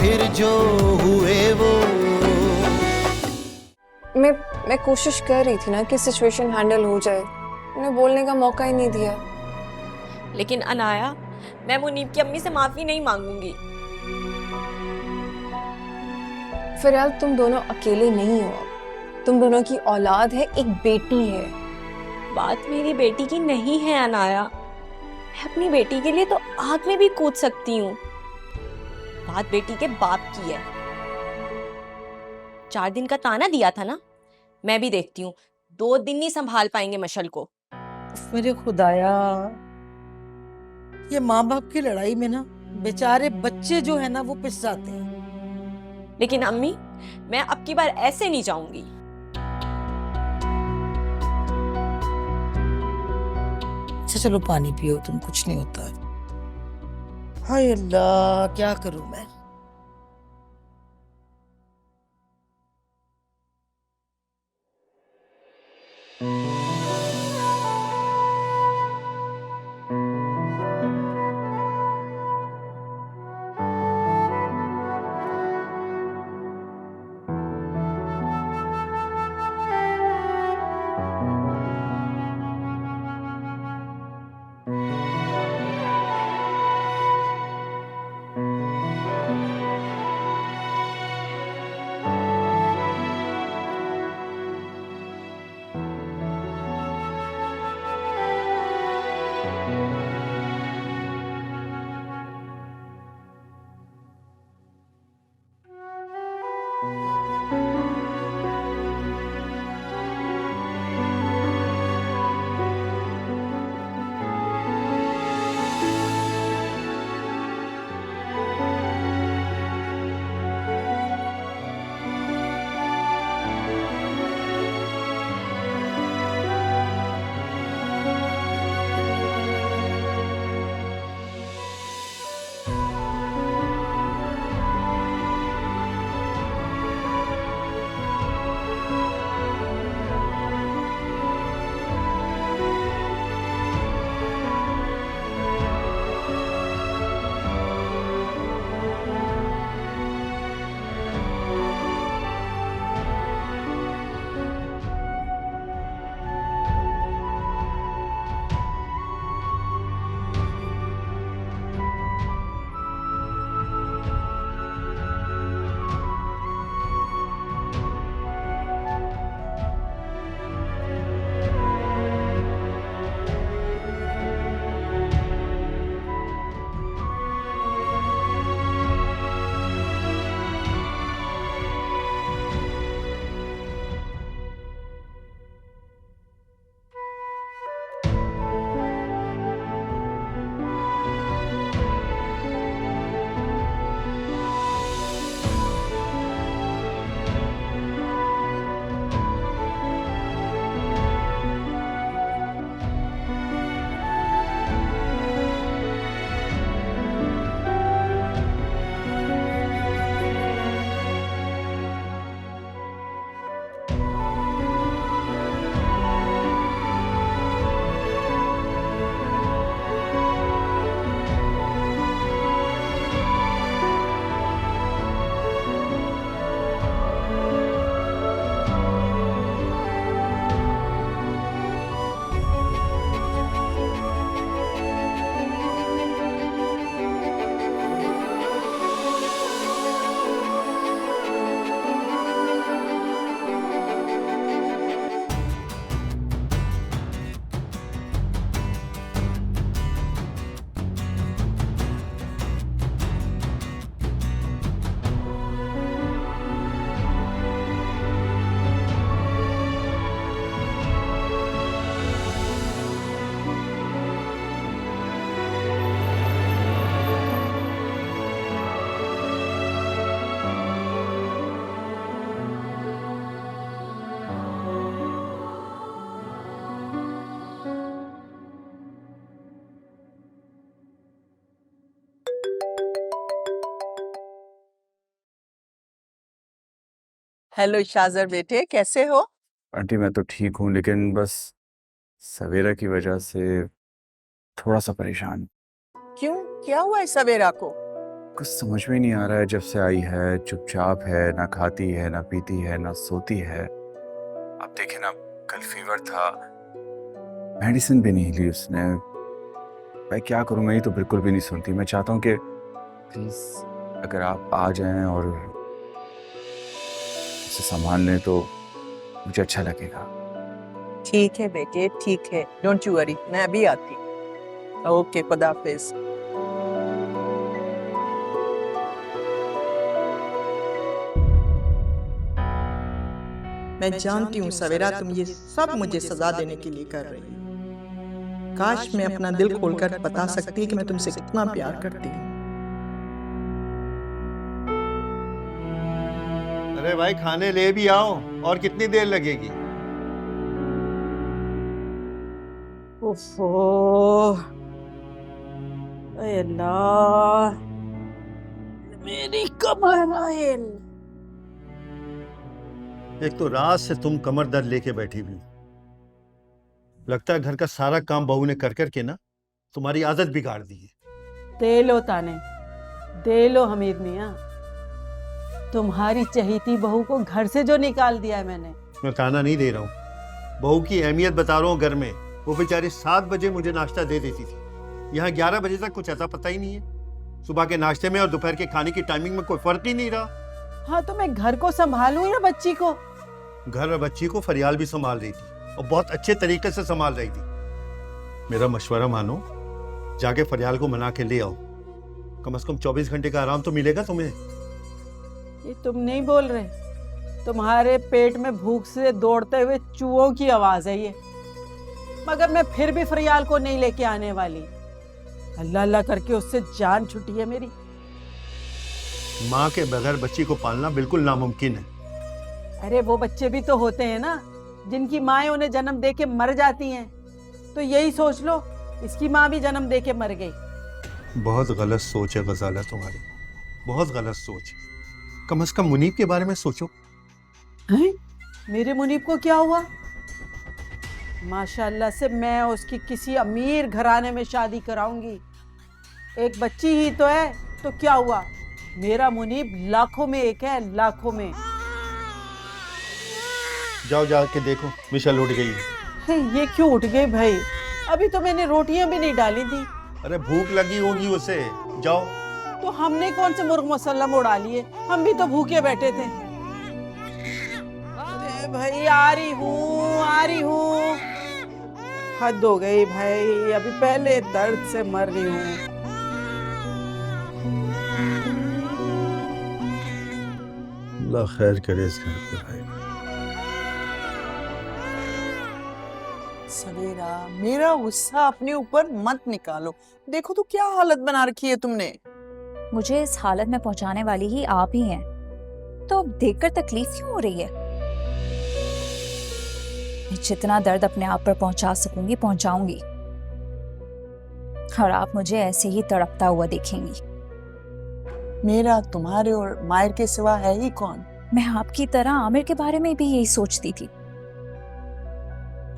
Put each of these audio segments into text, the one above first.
फिर जो हुए वो। मैं कोशिश कर रही थी ना कि सिचुएशन हैंडल हो जाए, उन्हें बोलने का मौका ही नहीं दिया। लेकिन अनाया, मैं मुनीब की अम्मी से माफी नहीं मांगूंगी। फिलहाल तुम दोनों अकेले नहीं हो, तुम दोनों की औलाद है, एक बेटी है। बात मेरी बेटी की नहीं है अनाया, मैं अपनी बेटी के लिए तो आग में भी कूद सकती हूँ। बात बेटी के बाप की है। 4 दिन का ताना दिया था ना, मैं भी देखती हूँ 2 दिन नहीं संभाल पाएंगे मशल को। मेरे खुदाया, ये माँ बाप की लड़ाई में ना बेचारे बच्चे जो है ना वो पिस जाते हैं। लेकिन अम्मी, मैं अब की बार ऐसे नहीं जाऊंगी। अच्छा चलो पानी पियो, तुम कुछ नहीं होता। हाय अल्लाह, क्या करूं मैं। हेलो शाजर बेटे, कैसे हो? आंटी मैं तो ठीक हूँ, लेकिन बस सवेरा की वजह से थोड़ा सा परेशान। क्यों, क्या हुआ है सवेरा को? कुछ समझ में नहीं आ रहा है, जब से आई है चुपचाप है, ना खाती है ना पीती है ना सोती है। अब देखे ना, कल फीवर था, मेडिसिन भी नहीं ली उसने। मैं क्या करूँ, मैं ही तो बिल्कुल भी नहीं सुनती। मैं चाहता हूँ कि प्लीज अगर आप आ जाएं और उसे संभाल लें तो मुझे अच्छा लगेगा। ठीक है बेटे, ठीक है, डोंट यू वरी, मैं अभी आती। ओके, खुदा हाफिज। मैं जानती हूँ सवेरा, तुम ये सब मुझे सजा देने के लिए कर रही हो। काश मैं अपना दिल खोलकर बता सकती कि मैं तुमसे कितना प्यार करती हूँ। अरे भाई, खाने ले भी आओ, और कितनी देर लगेगी? ओफो, अरे अल्लाह, मेरी कमर आए। एक तो रात से तुम कमर दर्द लेके बैठी हुई हो। लगता है घर का सारा काम बहू ने कर करके ना तुम्हारी आदत बिगाड़ दी है। दे लो ताने, दे लो हमीद मियाँ। तुम्हारी चहीती बहू को घर से जो निकाल दिया है मैंने। मैं ताना नहीं दे रहा हूँ, बहू की अहमियत बता रहा हूँ। घर में वो बेचारी 7 बजे मुझे नाश्ता दे देती थी, यहाँ 11 बजे तक कुछ ऐसा पता ही नहीं है। सुबह के नाश्ते में और दोपहर के खाने की टाइमिंग में कोई फर्क ही नहीं रहा। हाँ तो मैं घर को संभालूं या बच्ची को? घर और बच्ची को फरियाल भी संभाल रही थी, और बहुत अच्छे तरीके से संभाल रही थी। मेरा मशवरा मानो, जाके फरियाल को मना के ले आओ। कम से कम 24 घंटे का आराम तो मिलेगा तुम्हें। ये तुम नहीं बोल रहे, तुम्हारे पेट में भूख से दौड़ते हुए चूहों की आवाज है ये। मगर मैं फिर भी फरियाल को नहीं लेके आने वाली। अल्लाह अल्लाह करके उससे जान छुटी है मेरी। माँ के बगैर बच्ची को पालना बिल्कुल नामुमकिन है। अरे वो बच्चे भी तो होते हैं ना, जिनकी माएं उन्हें जन्म दे के मर जाती हैं। तो यही सोच लो, इसकी माँ भी जन्म दे के मर गई। बहुत गलत सोच है गजाला तुम्हारी, बहुत गलत सोच। कम से कम मुनीब के बारे में सोचो। हैं? मेरे मुनीब को क्या हुआ? माशाल्लाह से मैं उसकी किसी अमीर घराने में शादी कराऊंगी। एक बच्ची ही तो है, तो क्या हुआ? मेरा मुनीब लाखों में एक है, लाखों में। जाओ जाके देखो, मिशल उठ गई है। ये क्यों उठ गई भाई? अभी तो मैंने रोटियां भी नहीं डाली थी। अरे भूख लगी होगी उसे, जाओ। तो हमने कौन से मुर्ग मसल्लम उड़ा लिए? हम भी तो भूखे बैठे थे। अरे भाई आ रही हूँ। हद हो गई भाई, अभी पहले दर्द से मर रही हूँ। अल्लाह खैर करे इस घर पे भाई। सवेरा, मेरा गुस्सा अपने ऊपर मत निकालो। देखो तो क्या हालत बना रखी है तुमने। मुझे इस हालत में पहुंचाने वाली ही आप ही हैं, तो अब देखकर तकलीफ क्यों हो रही है? मैं जितना दर्द अपने आप पर पहुंचा सकूंगी पहुंचाऊंगी, और आप मुझे ऐसे ही तड़पता हुआ देखेंगी। मेरा तुम्हारे और मायर के सिवा है ही कौन? मैं आपकी तरह आमिर के बारे में भी यही सोचती थी।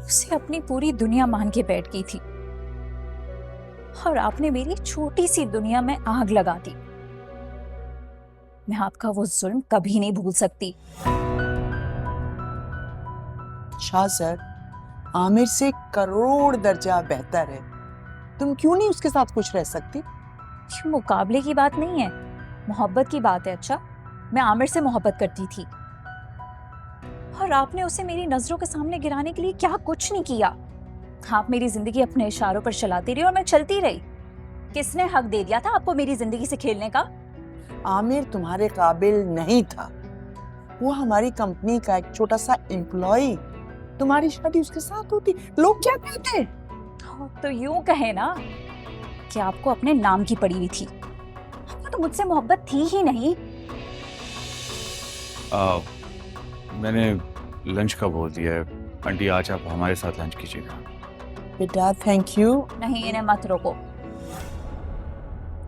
उसे अपनी पूरी दुनिया मान के बैठ गई थी, और आपने मेरी छोटी सी दुनिया में आग लगा दी। मैं आपका वो जुल्म कभी नहीं भूल सकती। शाहज़र, आमिर से करोड़ दर्जा बेहतर है। तुम क्यों नहीं उसके साथ खुश रह सकती? ये मुकाबले की बात नहीं है, मोहब्बत की बात है। अच्छा, मैं आमिर से मोहब्बत करती थी, और आपने उसे मेरी नजरों के सामने गिराने के लिए क्या कुछ नहीं किया। आप मेरी जिंदगी अपने इशारों पर चलाती रही और मैं चलती रही। किसने हक दे दिया था आपको मेरी जिंदगी से खेलने का? आमिर तुम्हारे काबिल नहीं था। वो हमारी कंपनी का एक छोटा सा एम्प्लॉय। तुम्हारी शादी उसके साथ होती, लोग क्या कहते? तो यूं कहे ना कि आपको अपने नाम की पड़ी हुई थी। आपको तो मुझसे मोहब्बत थी ही नहीं। मैंने लंच का बोल दिया है। आंटी, आज आप हमारे साथ लंच कीजिएगा। बेटा थैंक यू। नहीं, इन्हें मत रोको।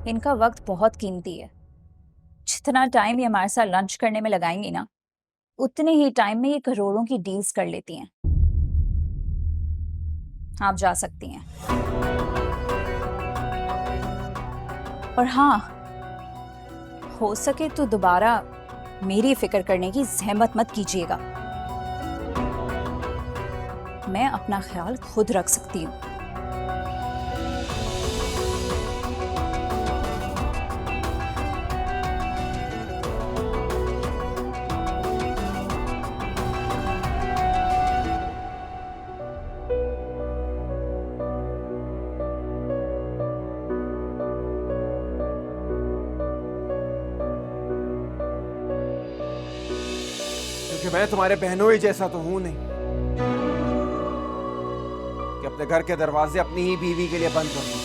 इनका वक्त बहुत कीमती है। जितना टाइम ये हमारे साथ लंच करने में लगाएंगी ना, उतने ही टाइम में ये करोड़ों की डील्स कर लेती हैं। आप जा सकती हैं। और हाँ, हो सके तो दोबारा मेरी फिक्र करने की जहमत मत कीजिएगा। मैं अपना ख्याल खुद रख सकती हूँ। क्योंकि मैं तुम्हारे बहनों ही जैसा तो हूं नहीं कि अपने घर के दरवाजे अपनी ही बीवी के लिए बंद कर दूं।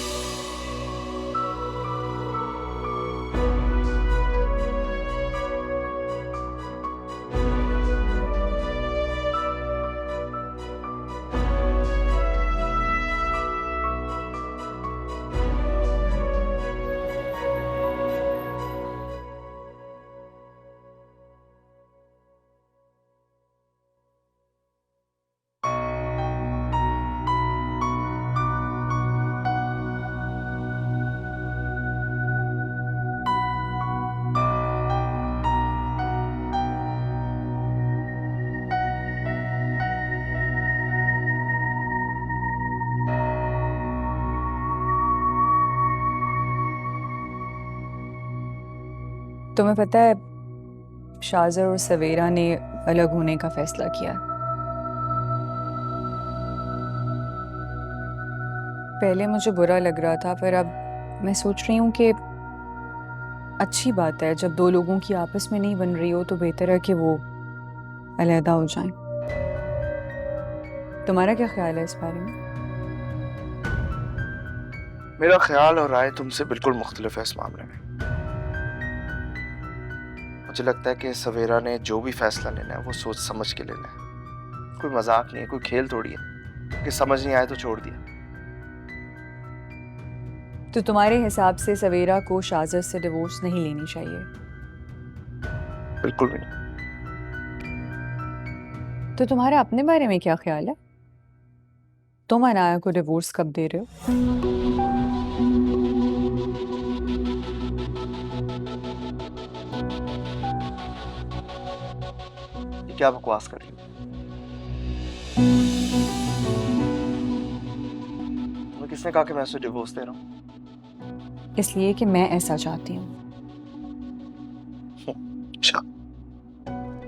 तुम्हें पता है शाज़र और सवेरा ने अलग होने का फैसला किया। पहले मुझे बुरा लग रहा था, पर अब मैं सोच रही हूँ कि अच्छी बात है, जब दो लोगों की आपस में नहीं बन रही हो तो बेहतर है कि वो अलहदा हो जाएं। तुम्हारा क्या ख्याल है इस बारे में? मेरा ख्याल और राय तुमसे बिल्कुल मुख्तलिफ है इस मामले में। मुझे लगता है कि सवेरा ने जो भी फैसला लेना है वो सोच समझ के लेना है। कोई मजाक नहीं है, कोई खेल थोड़ी है कि समझ नहीं आए तो छोड़ दिया। तो तुम्हारे हिसाब से सवेरा को शाज़र से डिवोर्स नहीं लेनी चाहिए? बिल्कुल भी नहीं। तो तुम्हारा अपने बारे में क्या ख्याल है? तुम अनाया को डिवोर्स कब दे रहे हो? क्या बकवास कर रही हो? तुम्हें किसने कहा कि मैं उसे डिवोर्स दे रहा हूँ? इसलिए कि मैं ऐसा चाहती हूँ। अच्छा,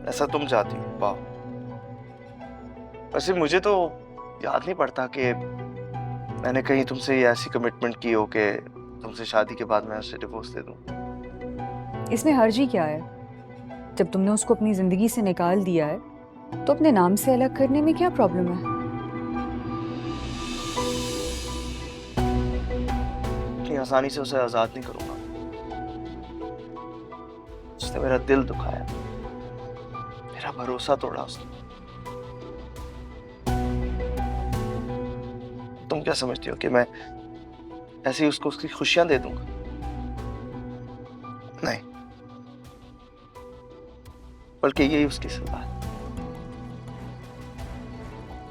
ऐसा तुम चाहती हो? वाह। वैसे मुझे तो याद नहीं पड़ता कि मैंने कहीं तुमसे ये ऐसी कमिटमेंट की हो कि तुमसे शादी के बाद मैं उसे डिवोर्स दे दूँ। इसमें हर्ज ही क्या है? जब तुमने उसको अपनी जिंदगी से निकाल दिया है तो अपने नाम से अलग करने में क्या प्रॉब्लम है? इतनी आसानी से उसे आजाद नहीं करूंगा। उसने मेरा दिल दुखाया, मेरा भरोसा तोड़ा उसने। तुम क्या समझती हो कि मैं ऐसे ही उसको उसकी खुशियां दे दूंगा? नहीं, बल्कि यही उसकी सजा है।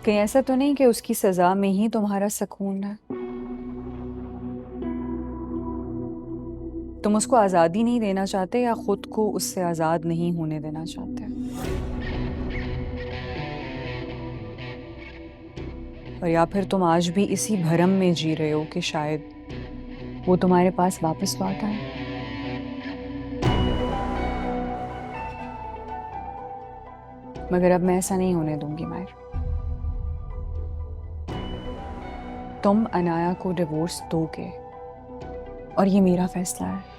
कहीं ऐसा तो नहीं कि उसकी सजा में ही तुम्हारा सुकून है? तुम उसको आज़ादी नहीं देना चाहते या खुद को उससे आज़ाद नहीं होने देना चाहते? और या फिर तुम आज भी इसी भरम में जी रहे हो कि शायद वो तुम्हारे पास वापस लौट आए? मगर अब मैं ऐसा नहीं होने दूंगी मायर। तुम अनाया को डिवोर्स दोगे और ये मेरा फैसला है।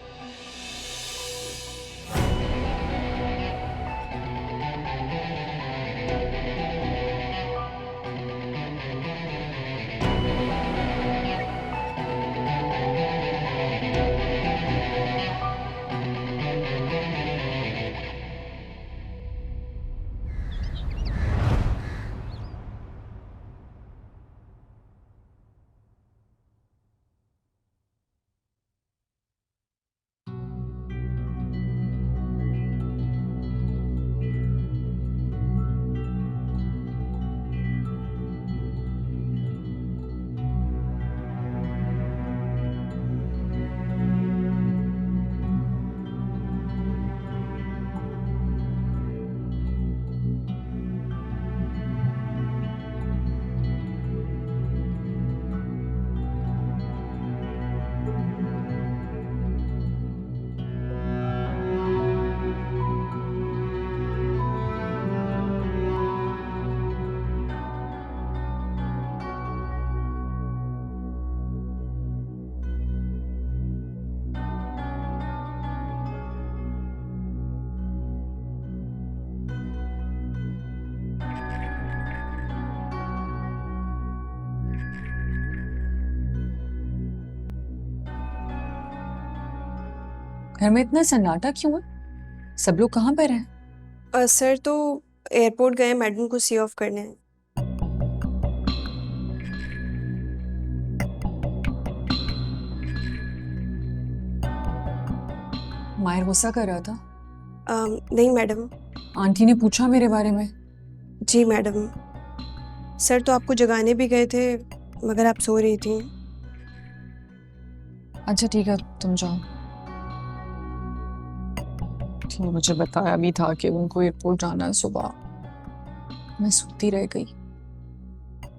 घर में इतना सन्नाटा क्यों है? सब लोग कहाँ पर हैं? सर तो एयरपोर्ट गए मैडम को सी ऑफ करने। माहिर गुस्सा कर रहा था? नहीं मैडम। आंटी ने पूछा मेरे बारे में? जी मैडम, सर तो आपको जगाने भी गए थे मगर आप सो रही थी। अच्छा ठीक है, तुम जाओ। ठीक, मुझे बताया भी था कि उनको एयरपोर्ट जाना है सुबह। मैं सोती रह गई।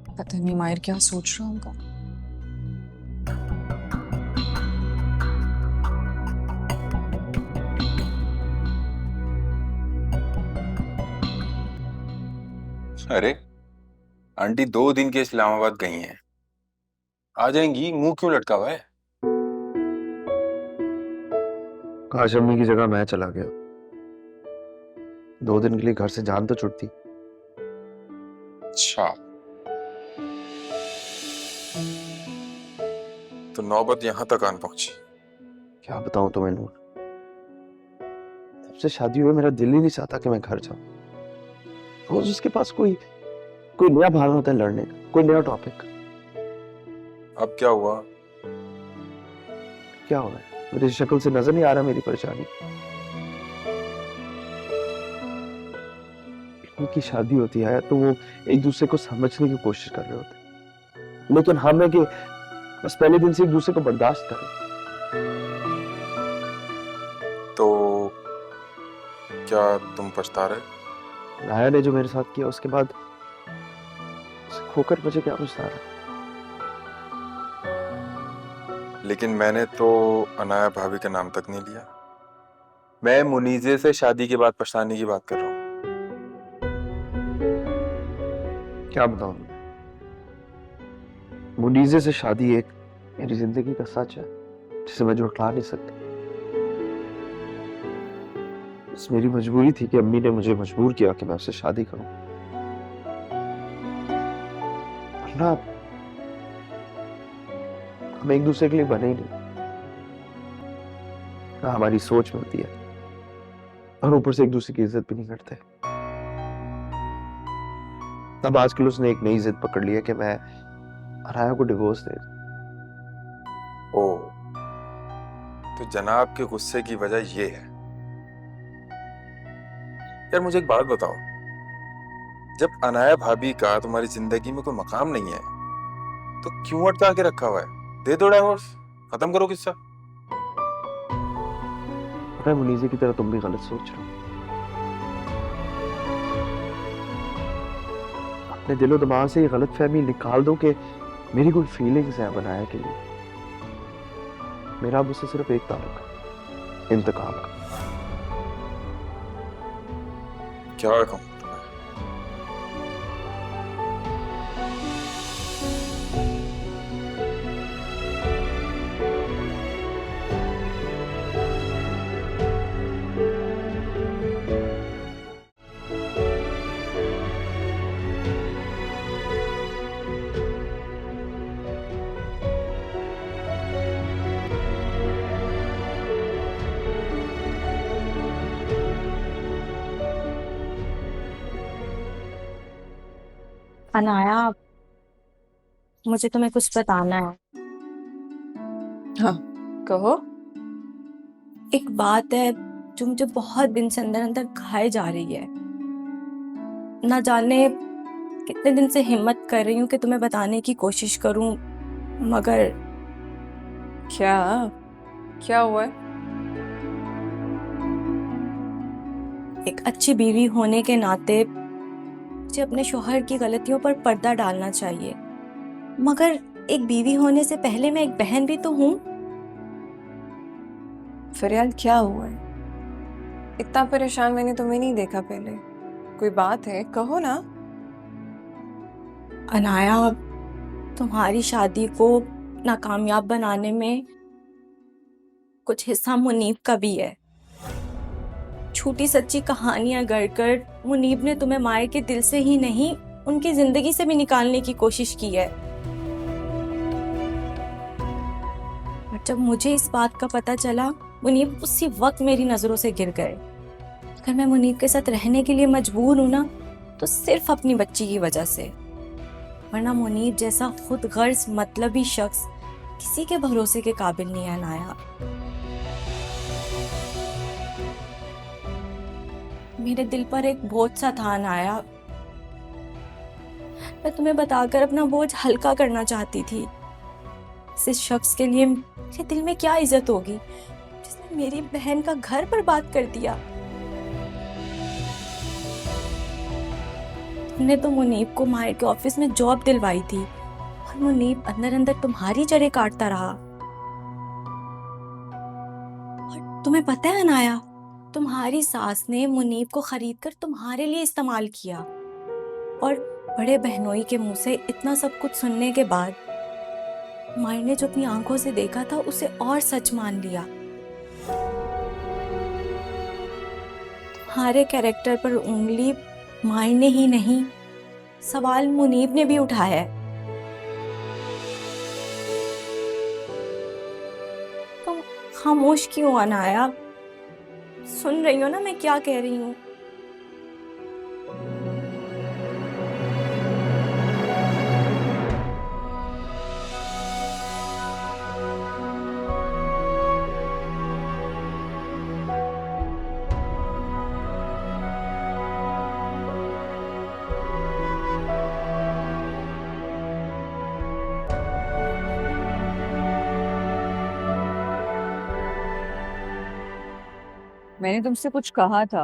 पता नहीं माहिर क्या सोच रहा होगा। अरे आंटी 2 दिन के इस्लामाबाद गई हैं, आ जाएंगी, मुंह क्यों लटका हुआ है? काश अम्मी की जगह मैं चला गया। 2 दिन के लिए घर से जान तो छुटती। अच्छा, तो नौबत यहां तक आन पहुंची। क्या बताऊं तुम्हें नूर, जब से शादी हुई मेरा दिल ही नहीं चाहता कि मैं घर जाऊं। रोज उसके पास कोई नया बहाना होता है लड़ने का, कोई नया टॉपिक। अब क्या हुआ? क्या हो रहा है? मेरी शक्ल से नजर नहीं आ रहा मेरी परेशानी? उनकी शादी होती है तो वो एक दूसरे को समझने की कोशिश कर रहे होते, लेकिन हम है कि बस पहले दिन से एक दूसरे को बर्दाश्त करें। तो क्या तुम पछता रहे? नाया ने जो मेरे साथ किया उसके बाद उसे खोकर मुझे क्या पछताना। लेकिन मैंने तो अनाया भाभी का नाम तक नहीं लिया। मैं मुनीजे से शादी के बाद पछताने की बात कर रहा हूँ। क्या बताऊं, मुनीजे से शादी एक मेरी जिंदगी का सच है जिसे मैं झुठला नहीं सकता। बस मेरी मजबूरी थी कि अम्मी ने मुझे मजबूर किया कि मैं उससे शादी करूं, वरना हम एक दूसरे के लिए बने ही नहीं। ना हमारी सोच मिलती है और ऊपर से एक दूसरे की इज्जत भी नहीं करते। तब आजकल उसने एक नई जिद पकड़ ली है कि मैं अनाया को डिवोर्स दे दूं। ओ, तो जनाब के गुस्से की वजह ये है। यार मुझे एक बात बताओ, जब अनाया भाभी का तुम्हारी जिंदगी में कोई मकाम नहीं है तो क्यों अटका के रखा हुआ है? दे दो डिवोर्स, खत्म करो किस्सा। पता है मुनीजे की तरह तुम भी गलत सोच रहे हो। अपने दिलो दिमाग से ये गलत फहमी निकाल दो कि मेरी कोई फीलिंग्स है बनाया के लिए। मेरा अब उससे सिर्फ एक ताल्लुक है, इंतकाम का। क्या कहूं? अनाया, मुझे तुम्हें कुछ बताना है। हाँ कहो। एक बात है जो मुझे बहुत दिन से अंदर अंदर खाए जा रही है। ना जाने कितने दिन से हिम्मत कर रही हूँ कि तुम्हें बताने की कोशिश करूं, मगर क्या हुआ है? एक अच्छी बीवी होने के नाते मुझे अपने शौहर की गलतियों पर पर्दा डालना चाहिए, मगर एक बीवी होने से पहले मैं एक बहन भी तो हूँ। फरियाल क्या हुआ है? इतना परेशान मैंने तुम्हें नहीं देखा पहले। कोई बात है, कहो ना। अनाया, तुम्हारी शादी को नाकामयाब बनाने में कुछ हिस्सा मुनीब का भी है। छोटी सच्ची कहानियां गढ़कर मुनीब ने तुम्हें मायर के दिल से ही नहीं, उनकी जिंदगी से भी निकालने की कोशिश की है। और जब मुझे इस बात का पता चला मुनीब उसी वक्त मेरी नजरों से गिर गए। अगर मैं मुनीब के साथ रहने के लिए मजबूर हूं ना, तो सिर्फ अपनी बच्ची की वजह से, वरना मुनीब जैसा खुद गर्ज मतलबी शख्स किसी के भरोसे के काबिल नहीं है अनाया। मेरे दिल पर एक बोझ सा था अनाया। मैं तुम्हें बताकर अपना बोझ हल्का करना चाहती थी। इस शख्स के लिए मेरे दिल में क्या इज्जत होगी जिसने मेरी बहन का घर बर्बाद कर दिया। तुमने तो मुनीब को माहिर के ऑफिस में जॉब दिलवाई थी और मुनीब अंदर अंदर तुम्हारी जड़ें काटता रहा। और तुम्हें पता है अनाया, तुम्हारी सास ने मुनीब को खरीदकर तुम्हारे लिए इस्तेमाल किया, और बड़े बहनोई के मुंह से इतना सब कुछ सुनने के बाद माहिर ने जो अपनी आंखों से देखा था उसे और सच मान लिया। तुम्हारे कैरेक्टर पर उंगली माहिर ने ही नहीं, सवाल मुनीब ने भी उठाया है। तुम खामोश क्यों अनाया? सुन रही हो ना मैं क्या कह रही हूँ? मैंने तुमसे कुछ कहा था।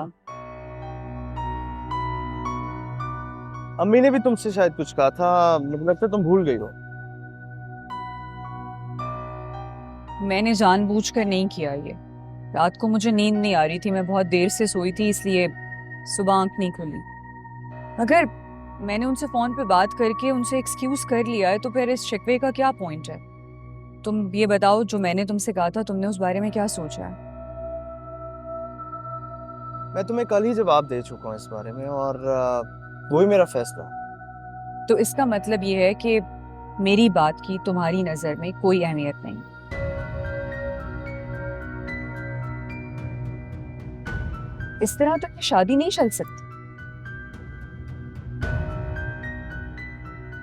अम्मी ने भी तुमसे शायद कुछ कहा था, मुझे लगता है तुम भूल गई हो। मैंने जानबूझकर नहीं किया ये। रात को मुझे नींद नहीं आ रही थी, मैं बहुत देर से सोई थी, इसलिए सुबह आंख नहीं खुली। अगर मैंने उनसे फोन पे बात करके उनसे एक्सक्यूज कर लिया है तो फिर इस शिकवे का क्या पॉइंट है? तुम ये बताओ, जो मैंने तुमसे कहा था तुमने उस बारे में क्या सोचा है? मैं तुम्हें कल ही जवाब दे चुका हूँ इस बारे में, और वही मेरा फैसला। तो इसका मतलब ये है कि मेरी बात की तुम्हारी नजर में कोई अहमियत नहीं। इस तरह तो शादी नहीं चल सकती।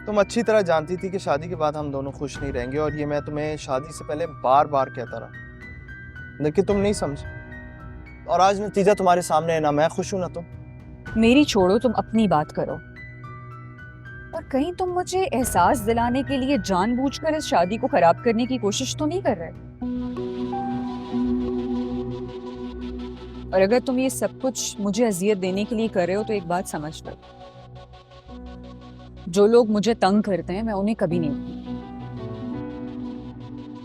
तुम अच्छी तरह जानती थी कि शादी के बाद हम दोनों खुश नहीं रहेंगे, और ये मैं तुम्हें शादी से पहले बार बार कहता रहा, लेकिन तुम नहीं समझे, और आज नतीजा तुम्हारे सामने है। ना मैं खुश हूं ना तुम। मेरी छोड़ो, तुम अपनी बात करो। और कहीं तुम मुझे एहसास दिलाने के लिए जानबूझकर इस शादी को खराब करने की कोशिश तो नहीं कर रहे? और अगर तुम ये सब कुछ मुझे अजियत देने के लिए कर रहे हो तो एक बात समझ लो, जो लोग मुझे तंग करते हैं मैं उन्हें कभी नहीं।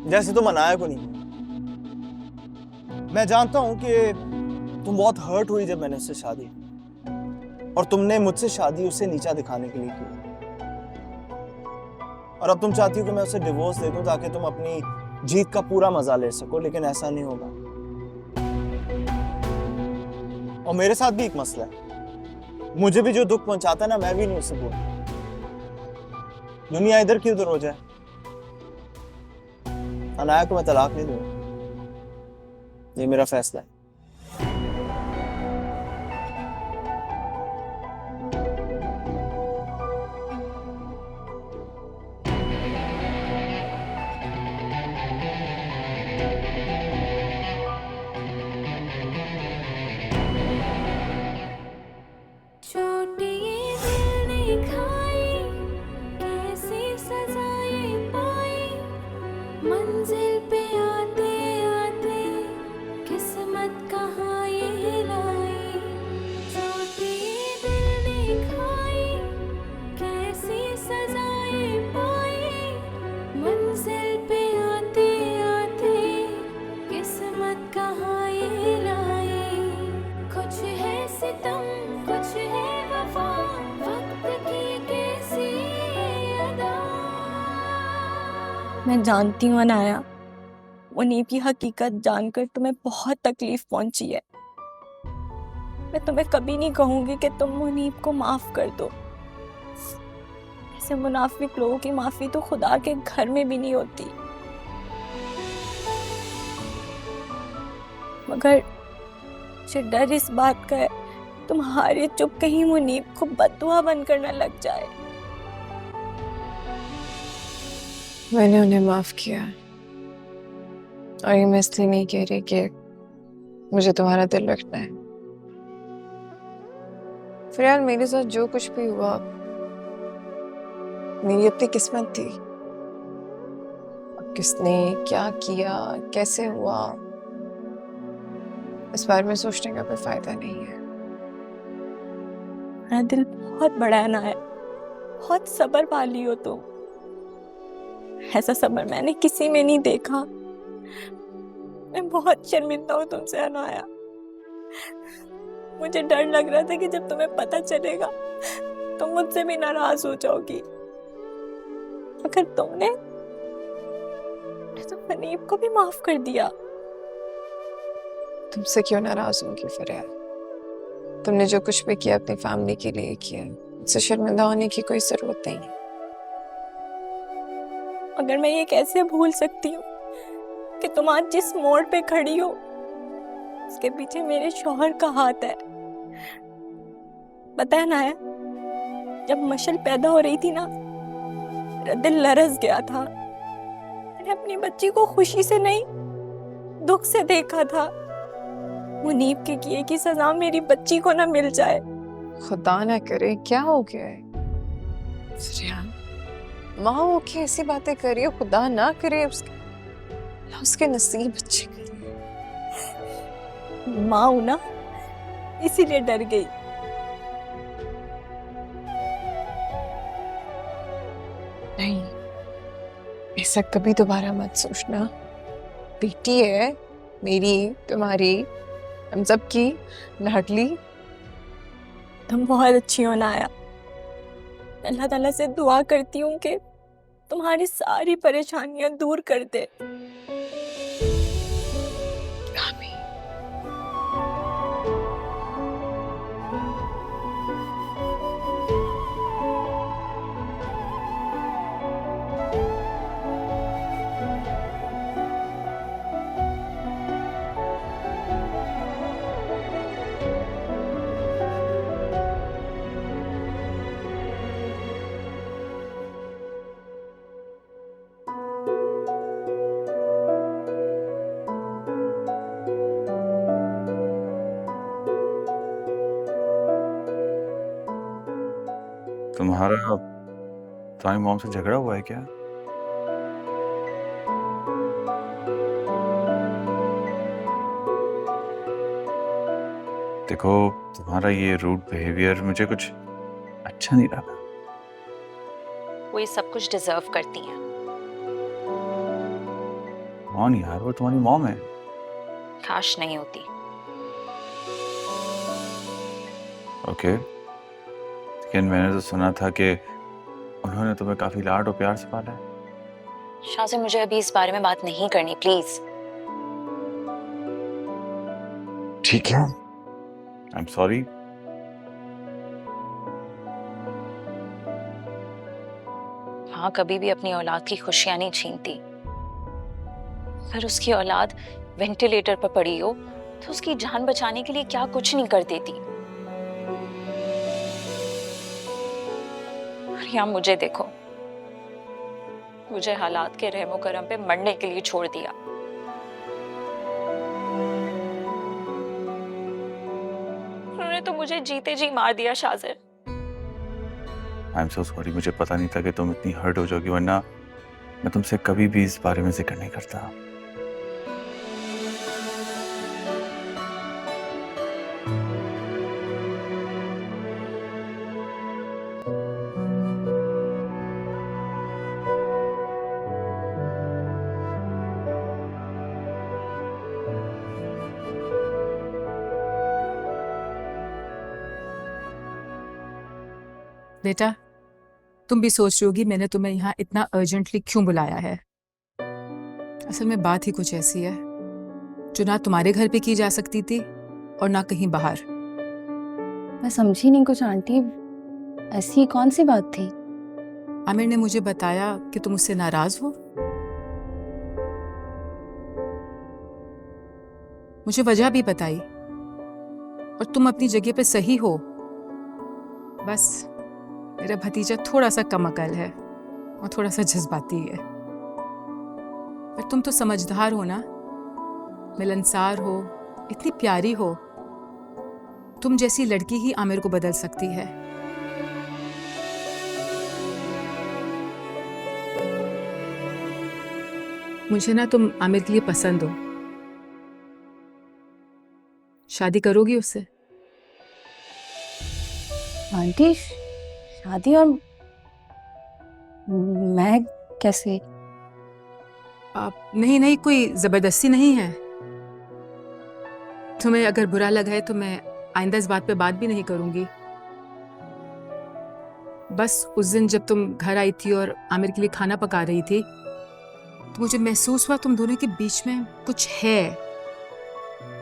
जैसे तुम अनाया को नहीं। मैं जानता हूं कि तुम बहुत हर्ट हुई जब मैंने उससे शादी, और तुमने मुझसे शादी उसे नीचा दिखाने के लिए की, और अब तुम चाहती हो कि मैं उसे डिवोर्स दे दूं ताकि तुम अपनी जीत का पूरा मजा ले सको, लेकिन ऐसा नहीं होगा। और मेरे साथ भी एक मसला है, मुझे भी जो दुख पहुंचाता है ना, मैं भी नहीं उससे बोलता। दुनिया इधर की उधर हो जाए, अनाया को मैं तलाक नहीं दूंगा, ये मेरा फैसला है। मंजिल पे आते आते किस्मत कहाँ ये लाई, चोटी दिल ने खाई कैसी सजाएं पाई। मंजिल पे आते आते किस्मत कहाँ ये लाई। कुछ है सितम कुछ है वफा, वक्त की कैसी अदा। मैं जानती हूँ अनाया, मुनीब की हकीकत जानकर तुम्हें बहुत तकलीफ पहुंची है। मैं तुम्हें कभी नहीं कहूंगी कि तुम मुनीब को माफ कर दो। ऐसे मुनाफिक लोगों की माफी तो खुदा के घर में भी नहीं होती। मगर मुझे डर इस बात का है तुम्हारी चुप कहीं मुनीब को बददुआ बनकर न लग जाए। मैंने उन्हें माफ किया और ये मैं इसलिए नहीं कह रही कि मुझे तुम्हारा दिल रखना है। फिर यार मेरे साथ जो कुछ भी हुआ मेरी अपनी किस्मत थी। अब किसने क्या किया कैसे हुआ इस बारे में सोचने का कोई फायदा नहीं है। मेरा दिल बहुत बड़ा है ना, है बहुत सब्र वाली हो तुम। ऐसा सब्र मैंने किसी में नहीं देखा। मैं बहुत शर्मिंदा हूँ तुमसे अनाया। मुझे डर लग रहा था कि जब तुम्हें पता चलेगा तो मुझसे भी नाराज हो जाओगी। मगर तुमने तो मुनीब को भी माफ कर दिया। तुमसे क्यों नाराज होंगी फरियाद? तुमने जो कुछ भी किया अपनी फैमिली के लिए किया, मुझसे शर्मिंदा होने की कोई जरूरत नहीं है। मगर मैं ये कैसे भूल सकती हूँ कि तुम आज जिस मोड़ पे खड़ी हो उसके पीछे मेरे शौहर का हाथ है। पता है ना, है जब मशल पैदा हो रही थी ना मेरा दिल लरस गया था। मैंने अपनी बच्ची को खुशी से नहीं दुख से देखा था। मुनीब के किए की सजा मेरी बच्ची को ना मिल जाए। खुदा ना करे, क्या हो गया है? माँ हो के ऐसी बातें कर रही हो, खुदा ना करे उसके नसीब अच्छे करे। माँ हूं ना इसीलिए डर गई। नहीं, ऐसा कभी दोबारा मत सोचना। बेटी है मेरी, तुम्हारी, हम सबकी लाडली। तुम बहुत अच्छी हो नाया। अल्लाह ताला से दुआ करती हूँ कि तुम्हारी सारी परेशानियां दूर कर दे। तुम्हारी मॉम से झगड़ा हुआ है क्या? देखो तुम्हारा ये रूड बिहेवियर मुझे कुछ अच्छा नहीं लगा। वो ये सब कुछ डिजर्व करती हैं। कौन यार? वो तुम्हारी मॉम है। काश नहीं होती। ओके, लेकिन मैंने तो सुना था कि उन्होंने तुम्हें काफी लाड और प्यार से पाला है। शाज़िम, मुझे अभी इस बारे में बात नहीं करनी, प्लीज। ठीक है, आई एम सॉरी। हाँ, कभी भी अपनी औलाद की खुशियां नहीं छीनती। अगर उसकी औलाद वेंटिलेटर पर पड़ी हो तो उसकी जान बचाने के लिए क्या कुछ नहीं कर देती। और यहाँ मुझे देखो, मुझे हालात के रहमो करम पे मरने के लिए छोड़ दिया। उन्होंने तो मुझे जीते जी मार दिया शाज़िर। आई एम सो सॉरी, मुझे पता नहीं था कि तुम इतनी हर्ट हो जाओगी, वरना मैं तुमसे कभी भी इस बारे में जिक्र नहीं करता। बेटा, तुम भी सोच रही होगी मैंने तुम्हें यहाँ इतना अर्जेंटली क्यों बुलाया है। असल में बात ही कुछ ऐसी है जो ना तुम्हारे घर पे की जा सकती थी और ना कहीं बाहर। मैं समझी नहीं कुछ आंटी, ऐसी कौन सी बात थी? आमिर ने मुझे बताया कि तुम उससे नाराज हो। मुझे वजह भी बताई, और तुम अपनी जगह पे सही हो। बस मेरा भतीजा थोड़ा सा कम अकल है और थोड़ा सा जज्बाती है। पर तुम तो समझदार हो ना, मिलनसार हो, इतनी प्यारी हो। तुम जैसी लड़की ही आमिर को बदल सकती है। मुझे ना तुम आमिर के लिए पसंद हो। शादी करोगी उससे? आंटी शादी? और मैं कैसे? नहीं नहीं, कोई जबरदस्ती नहीं है। तुम्हें अगर बुरा लगा है तो मैं आइंदा इस बात पे बात भी नहीं करूंगी। बस उस दिन जब तुम घर आई थी और आमिर के लिए खाना पका रही थी, तो मुझे महसूस हुआ तुम दोनों के बीच में कुछ है।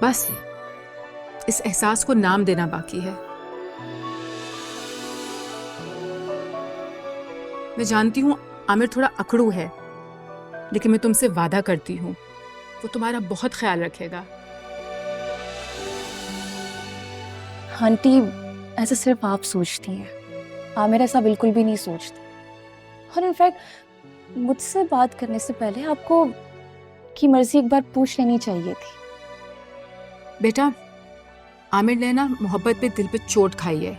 बस इस एहसास को नाम देना बाकी है। मैं जानती हूं आमिर थोड़ा अकड़ू है, लेकिन मैं तुमसे वादा करती हूं वो तुम्हारा बहुत ख्याल रखेगा। आंटी ऐसा सिर्फ आप सोचती हैं, आमिर ऐसा बिल्कुल भी नहीं सोचती। और इनफैक्ट मुझसे बात करने से पहले आपको की मर्जी एक बार पूछ लेनी चाहिए थी। बेटा, आमिर ने ना मोहब्बत पे दिल पे चोट खाई है।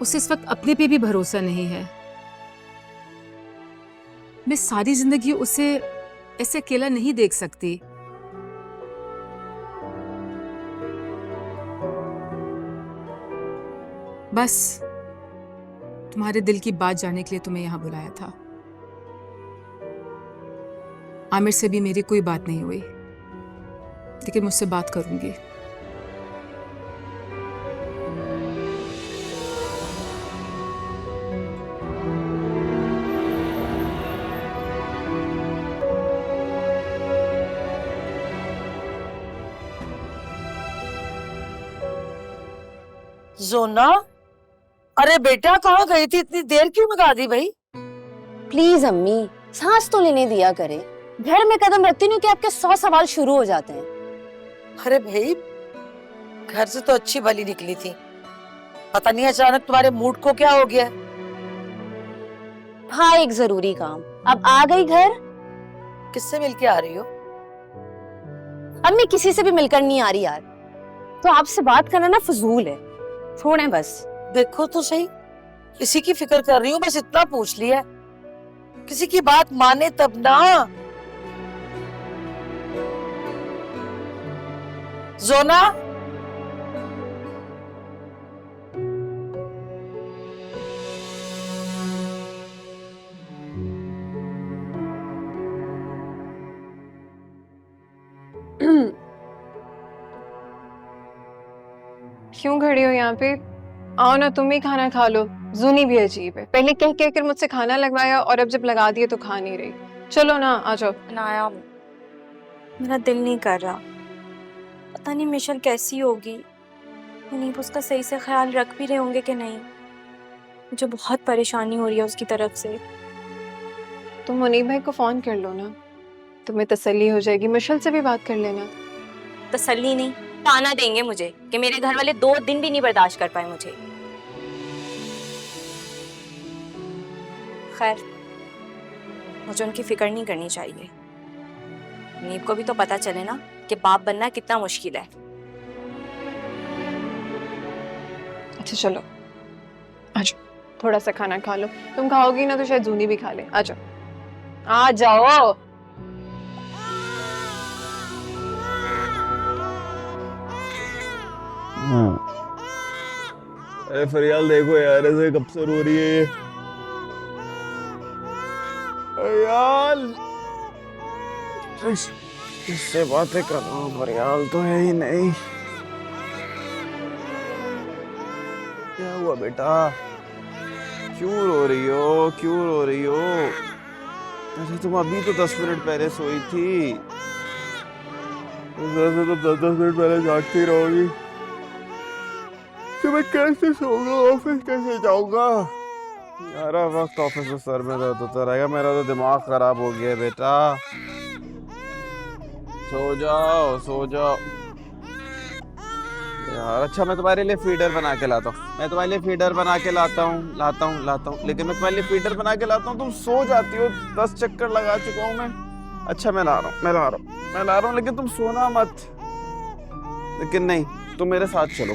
उसे इस वक्त अपने पे भी भरोसा नहीं है। मैं सारी जिंदगी उसे ऐसे अकेला नहीं देख सकती। बस तुम्हारे दिल की बात जानने के लिए तुम्हें यहां बुलाया था। आमिर से भी मेरी कोई बात नहीं हुई, लेकिन मुझसे बात करूंगी। जोना, अरे बेटा कहाँ गई थी? इतनी देर क्यों लगा दी भाई? प्लीज अम्मी, सांस तो लेने दिया करे। घर में कदम रखती नहीं कि आपके 100 सवाल शुरू हो जाते हैं। अरे भाई, घर से तो अच्छी भली निकली थी, पता नहीं अचानक तुम्हारे मूड को क्या हो गया। हाँ, एक जरूरी काम। अब आ गई घर। किससे मिलके आ रही हो? अम्मी किसी से भी मिलकर नहीं आ रही यार, तो आपसे बात करना ना फजूल है, छोड़ें बस। देखो तो सही, किसी की फिक्र कर रही हूँ, बस इतना पूछ लिया। किसी की बात माने तब ना। जोना, क्यों खड़ी हो यहाँ पे? आओ ना, तुम ही खाना खा लो। जूनी भी अजीब है, पहले कह कह कर मुझसे खाना लगवाया और अब जब लगा दिए तो खा नहीं रही। चलो ना, आ जाओ। नाया, मेरा दिल नहीं कर रहा। पता नहीं मिशेल कैसी होगी, मुनीब उसका सही से ख्याल रख भी रहे होंगे कि नहीं। मुझे बहुत परेशानी हो रही है उसकी तरफ से। तुम मुनीब भाई को फोन कर लो ना, तुम्हें तसल्ली हो जाएगी। मिशेल से भी बात कर लेना। तसल्ली नहीं, ताना देंगे मुझे कि मेरे घर वाले 2 दिन भी नहीं बर्दाश्त कर पाए मुझे। खैर, मुझे उनकी फिक्र नहीं करनी चाहिए। नीब को भी तो पता चले ना कि बाप बनना कितना मुश्किल है। अच्छा चलो, आ जाओ, थोड़ा सा खाना खा लो। तुम खाओगी ना तो शायद जूनी भी खा ले। आ जाओ, आ जाओ। अरे फरियाल देखो यार, ऐसे कब से रो रही है ये? फरियाल, इससे बातें कर रहा हूँ, फरियाल तो है ही नहीं। क्या हुआ बेटा? क्यों रो रही हो? क्यों रो रही हो? अरे तुम अभी तो 10 मिनट पहले सोई थी। वैसे तो 10-10 मिनट पहले जागती रहोगी तो मैं कैसे सोऊंगा? ऑफिस कैसे जाऊंगा? यार वक्त ऑफिस में सर में दर्द होता रहेगा। मेरा तो दिमाग खराब हो गया है बेटा। सो जाओ सो जाओ यार। अच्छा मैं तुम्हारे लिए फीडर बना के लाता हूँ, मैं तुम्हारे लिए फीडर बना के लाता हूँ, लेकिन मैं तुम्हारे लिए फीडर बना के लाता हूँ, तुम सो जाती हो। 10 चक्कर लगा चुका हूँ मैं। अच्छा मैं ला रहा हूँ, लेकिन तुम सोना मत। लेकिन नहीं, तुम मेरे साथ चलो,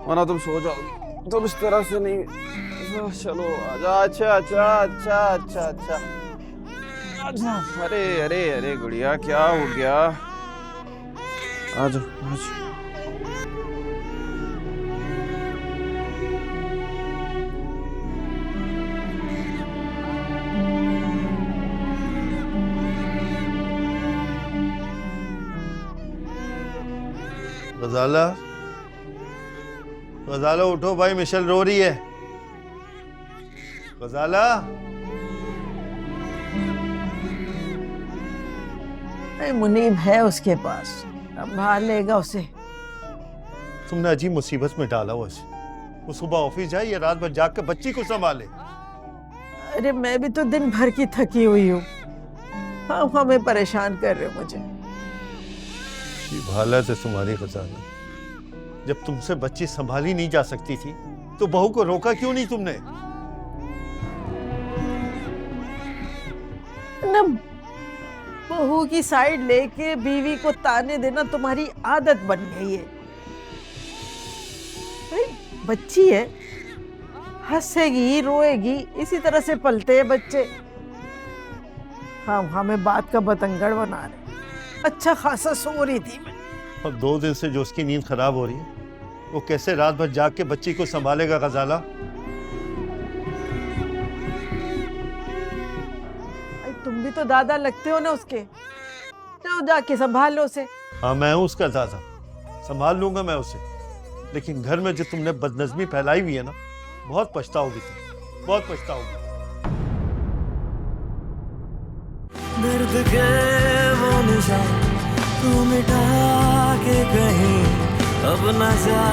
वरना तुम सो जाओगी। तुम इस तरह से नहीं, चलो आजा। अच्छा अच्छा अच्छा अच्छा अच्छा अच्छा। अरे अरे अरे गुड़िया क्या हो गया? आजा आजा। गजाला, गजाला उठो भाई, मिशेल रो रही है। गजाला, मुनीब है उसके पास, संभाल लेगा उसे। तुमने अजीब मुसीबत में डाला हुआ उसे। वो सुबह ऑफिस जाए या रात भर जाग कर बच्ची को संभाले। अरे मैं भी तो दिन भर की थकी हुई हूँ। हाँ हमें परेशान कर रहे हो मुझे। हालत है तुम्हारी गजाला। जब तुमसे बच्ची संभाली नहीं जा सकती थी तो बहू को रोका क्यों नहीं तुमने? न बहू की साइड लेके बीवी को ताने देना तुम्हारी आदत बन गई है। भाई बच्ची है, हंसेगी रोएगी, इसी तरह से पलते हैं बच्चे। हाँ हमें बात का बतंगड़ बना रहे। अच्छा खासा सो रही थी मैं। और 2 दिन से जो उसकी नींद खराब हो रही है, वो कैसे रात भर जाग के बच्ची को संभालेगा गजाला? तुम भी तो दादा लगते हो ना उसके, जाओ जाके संभाल लो उसे। हाँ मैं हूँ उसका दादा, संभाल लूंगा मैं उसे। लेकिन घर में जो तुमने बदनज़मी फैलाई हुई है ना, बहुत पछताओगी तुम, बहुत पछताओगी। दर्द के वो निशान तू मिटा के कहीं अब न जा।